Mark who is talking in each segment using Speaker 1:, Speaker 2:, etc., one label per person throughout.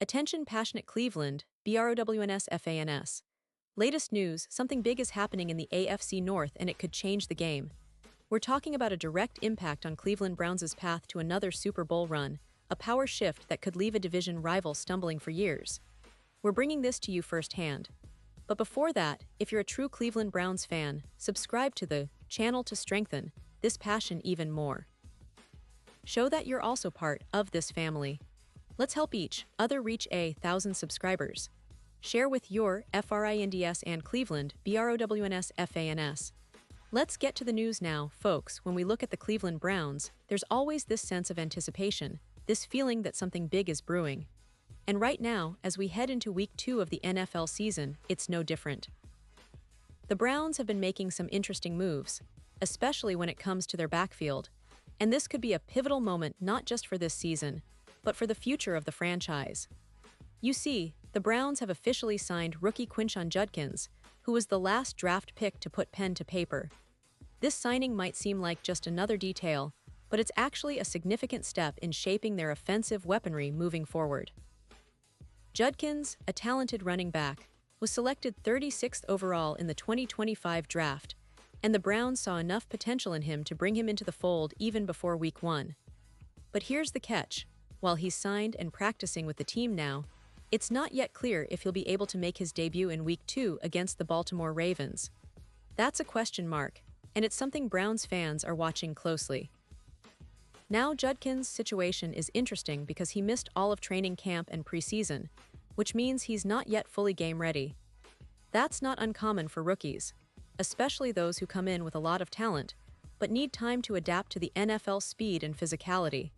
Speaker 1: Attention passionate Cleveland, BROWNS. Latest news, something big is happening in the AFC North and it could change the game. We're talking about a direct impact on Cleveland Browns' path to another Super Bowl run, a power shift that could leave a division rival stumbling for years. We're bringing this to you firsthand. But before that, if you're a true Cleveland Browns fan, subscribe to the channel to strengthen this passion even more. Show that you're also part of this family. Let's help each other reach 1,000 subscribers. Share with your FRINDS and Cleveland BROWNS. Let's get to the news now, folks. When we look at the Cleveland Browns, there's always this sense of anticipation, this feeling that something big is brewing. And right now, as we head into week 2 of the NFL season, it's no different. The Browns have been making some interesting moves, especially when it comes to their backfield. And this could be a pivotal moment not just for this season, but for the future of the franchise. You see, the Browns have officially signed rookie Quinshon Judkins, who was the last draft pick to put pen to paper. This signing might seem like just another detail, but it's actually a significant step in shaping their offensive weaponry moving forward. Judkins, a talented running back, was selected 36th overall in the 2025 draft, and the Browns saw enough potential in him to bring him into the fold even before Week 1. But here's the catch. While he's signed and practicing with the team now, it's not yet clear if he'll be able to make his debut in Week 2 against the Baltimore Ravens. That's a question mark, and it's something Browns fans are watching closely. Now Judkins' situation is interesting because he missed all of training camp and preseason, which means he's not yet fully game ready. That's not uncommon for rookies, especially those who come in with a lot of talent, but need time to adapt to the NFL speed and physicality.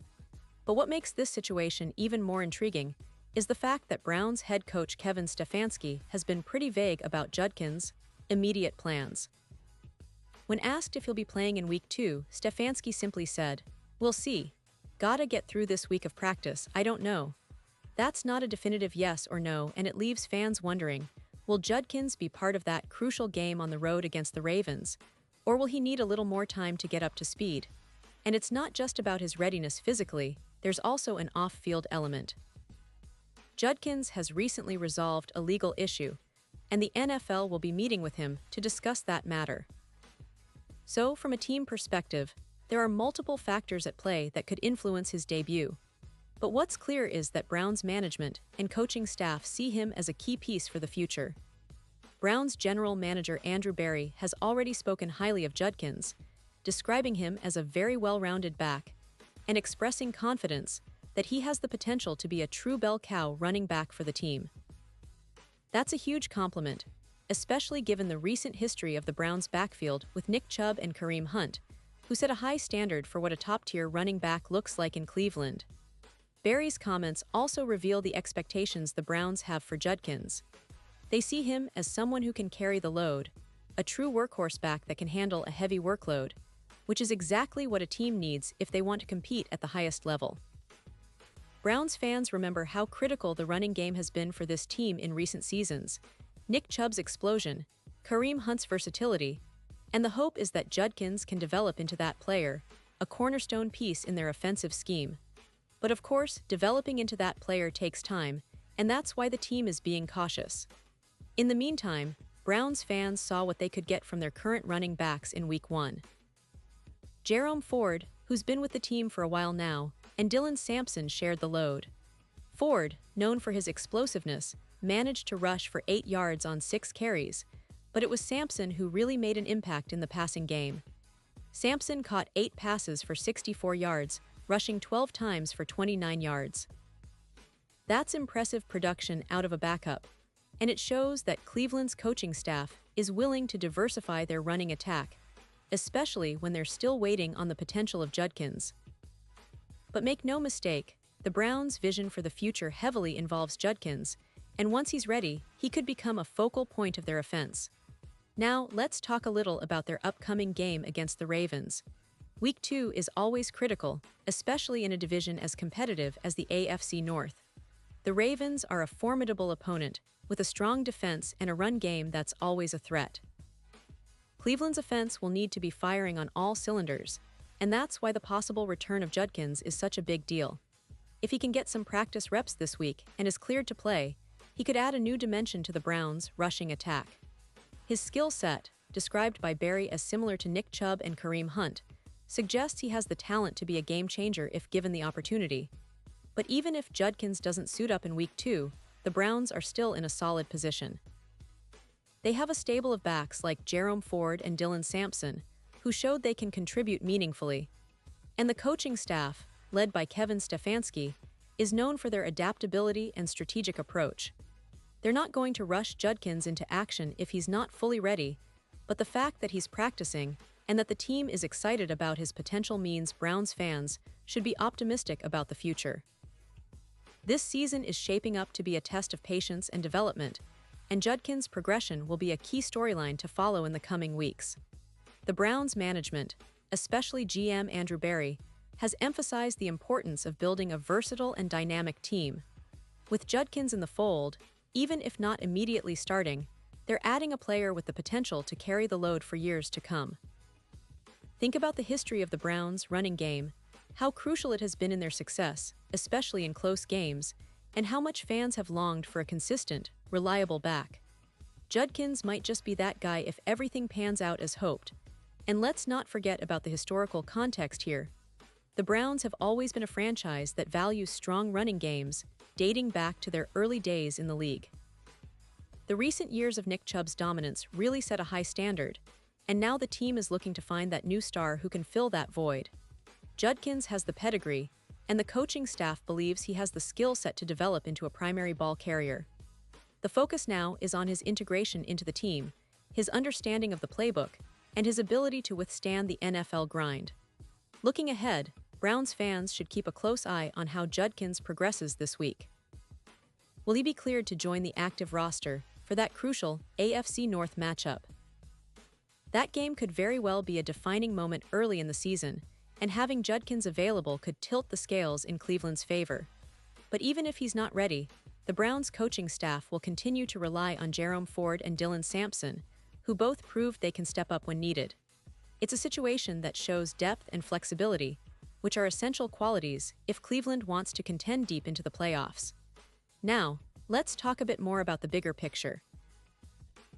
Speaker 1: But what makes this situation even more intriguing is the fact that Browns head coach Kevin Stefanski has been pretty vague about Judkins' immediate plans. When asked if he'll be playing in Week 2, Stefanski simply said, "We'll see. Gotta get through this week of practice, I don't know." That's not a definitive yes or no, and it leaves fans wondering, will Judkins be part of that crucial game on the road against the Ravens, or will he need a little more time to get up to speed? And it's not just about his readiness physically, there's also an off-field element. Judkins has recently resolved a legal issue, and the NFL will be meeting with him to discuss that matter. So, from a team perspective, there are multiple factors at play that could influence his debut. But what's clear is that Browns management and coaching staff see him as a key piece for the future. Browns general manager Andrew Berry has already spoken highly of Judkins, describing him as a very well-rounded back and expressing confidence that he has the potential to be a true bell cow running back for the team. That's a huge compliment, especially given the recent history of the Browns' backfield with Nick Chubb and Kareem Hunt, who set a high standard for what a top-tier running back looks like in Cleveland. Berry's comments also reveal the expectations the Browns have for Judkins. They see him as someone who can carry the load, a true workhorse back that can handle a heavy workload, which is exactly what a team needs if they want to compete at the highest level. Browns fans remember how critical the running game has been for this team in recent seasons, Nick Chubb's explosion, Kareem Hunt's versatility, and the hope is that Judkins can develop into that player, a cornerstone piece in their offensive scheme. But of course, developing into that player takes time, and that's why the team is being cautious. In the meantime, Browns fans saw what they could get from their current running backs in Week 1. Jerome Ford, who's been with the team for a while now, and Dylan Sampson shared the load. Ford, known for his explosiveness, managed to rush for 8 yards on 6 carries, but it was Sampson who really made an impact in the passing game. Sampson caught 8 passes for 64 yards, rushing 12 times for 29 yards. That's impressive production out of a backup, and it shows that Cleveland's coaching staff is willing to diversify their running attack, especially when they're still waiting on the potential of Judkins. But make no mistake, the Browns' vision for the future heavily involves Judkins, and once he's ready, he could become a focal point of their offense. Now, let's talk a little about their upcoming game against the Ravens. Week 2 is always critical, especially in a division as competitive as the AFC North. The Ravens are a formidable opponent, with a strong defense and a run game that's always a threat. Cleveland's offense will need to be firing on all cylinders, and that's why the possible return of Judkins is such a big deal. If he can get some practice reps this week and is cleared to play, he could add a new dimension to the Browns' rushing attack. His skill set, described by Barry as similar to Nick Chubb and Kareem Hunt, suggests he has the talent to be a game-changer if given the opportunity. But even if Judkins doesn't suit up in Week 2, the Browns are still in a solid position. They have a stable of backs like Jerome Ford and Dylan Sampson, who showed they can contribute meaningfully. And the coaching staff, led by Kevin Stefanski, is known for their adaptability and strategic approach. They're not going to rush Judkins into action if he's not fully ready, but the fact that he's practicing and that the team is excited about his potential means Browns fans should be optimistic about the future. This season is shaping up to be a test of patience and development, and Judkins' progression will be a key storyline to follow in the coming weeks. The Browns management, especially GM Andrew Barry, has emphasized the importance of building a versatile and dynamic team. With Judkins in the fold, even if not immediately starting, they're adding a player with the potential to carry the load for years to come. Think about the history of the Browns' running game, how crucial it has been in their success, especially in close games, and how much fans have longed for a consistent, reliable back. Judkins might just be that guy if everything pans out as hoped. And let's not forget about the historical context here. The Browns have always been a franchise that values strong running games, dating back to their early days in the league. The recent years of Nick Chubb's dominance really set a high standard, and now the team is looking to find that new star who can fill that void. Judkins has the pedigree, and the coaching staff believes he has the skill set to develop into a primary ball carrier. The focus now is on his integration into the team, his understanding of the playbook, and his ability to withstand the NFL grind. Looking ahead, Browns fans should keep a close eye on how Judkins progresses this week. Will he be cleared to join the active roster for that crucial AFC North matchup? That game could very well be a defining moment early in the season, and having Judkins available could tilt the scales in Cleveland's favor. But even if he's not ready, the Browns coaching staff will continue to rely on Jerome Ford and Dylan Sampson, who both proved they can step up when needed. It's a situation that shows depth and flexibility, which are essential qualities if Cleveland wants to contend deep into the playoffs. Now, let's talk a bit more about the bigger picture.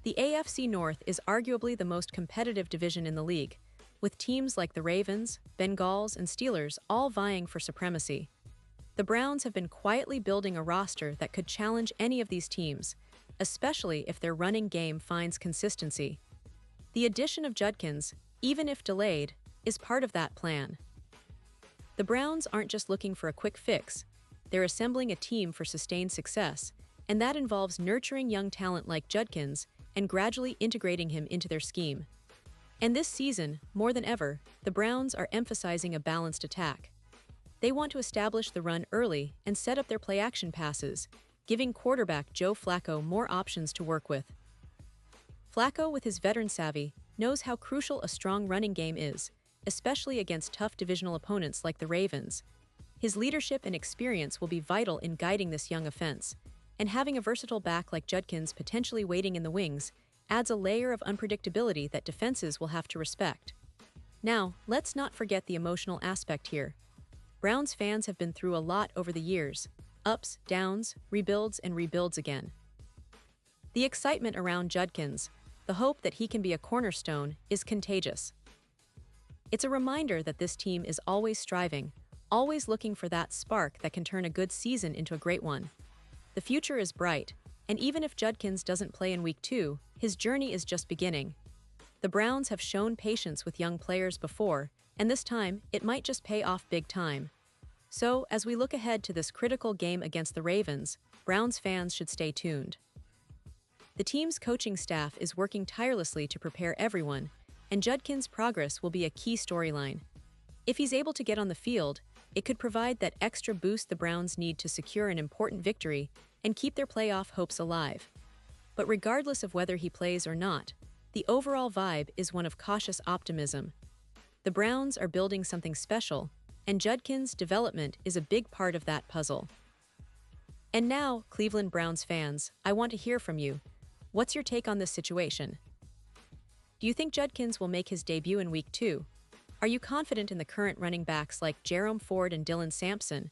Speaker 1: The AFC North is arguably the most competitive division in the league, with teams like the Ravens, Bengals, and Steelers all vying for supremacy. The Browns have been quietly building a roster that could challenge any of these teams, especially if their running game finds consistency. The addition of Judkins, even if delayed, is part of that plan. The Browns aren't just looking for a quick fix, they're assembling a team for sustained success, and that involves nurturing young talent like Judkins and gradually integrating him into their scheme. And this season, more than ever, the Browns are emphasizing a balanced attack. They want to establish the run early and set up their play-action passes, giving quarterback Joe Flacco more options to work with. Flacco, with his veteran savvy, knows how crucial a strong running game is, especially against tough divisional opponents like the Ravens. His leadership and experience will be vital in guiding this young offense, and having a versatile back like Judkins potentially waiting in the wings adds a layer of unpredictability that defenses will have to respect. Now, let's not forget the emotional aspect here. Browns fans have been through a lot over the years: ups, downs, rebuilds, and rebuilds again. The excitement around Judkins, the hope that he can be a cornerstone, is contagious. It's a reminder that this team is always striving, always looking for that spark that can turn a good season into a great one. The future is bright, and even if Judkins doesn't play in Week 2, his journey is just beginning. The Browns have shown patience with young players before, and this time it might just pay off big time. So, as we look ahead to this critical game against the Ravens, Browns fans should stay tuned. The team's coaching staff is working tirelessly to prepare everyone, and Judkins' progress will be a key storyline. If he's able to get on the field, it could provide that extra boost the Browns need to secure an important victory and keep their playoff hopes alive. But regardless of whether he plays or not, the overall vibe is one of cautious optimism. The Browns are building something special, and Judkins' development is a big part of that puzzle. And now, Cleveland Browns fans, I want to hear from you. What's your take on this situation? Do you think Judkins will make his debut in Week 2? Are you confident in the current running backs like Jerome Ford and Dylan Sampson?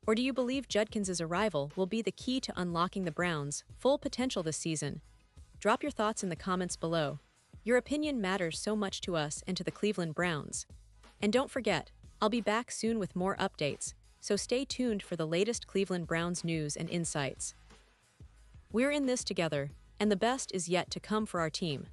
Speaker 1: Or do you believe Judkins' arrival will be the key to unlocking the Browns' full potential this season? Drop your thoughts in the comments below. Your opinion matters so much to us and to the Cleveland Browns. And don't forget, I'll be back soon with more updates, so stay tuned for the latest Cleveland Browns news and insights. We're in this together, and the best is yet to come for our team.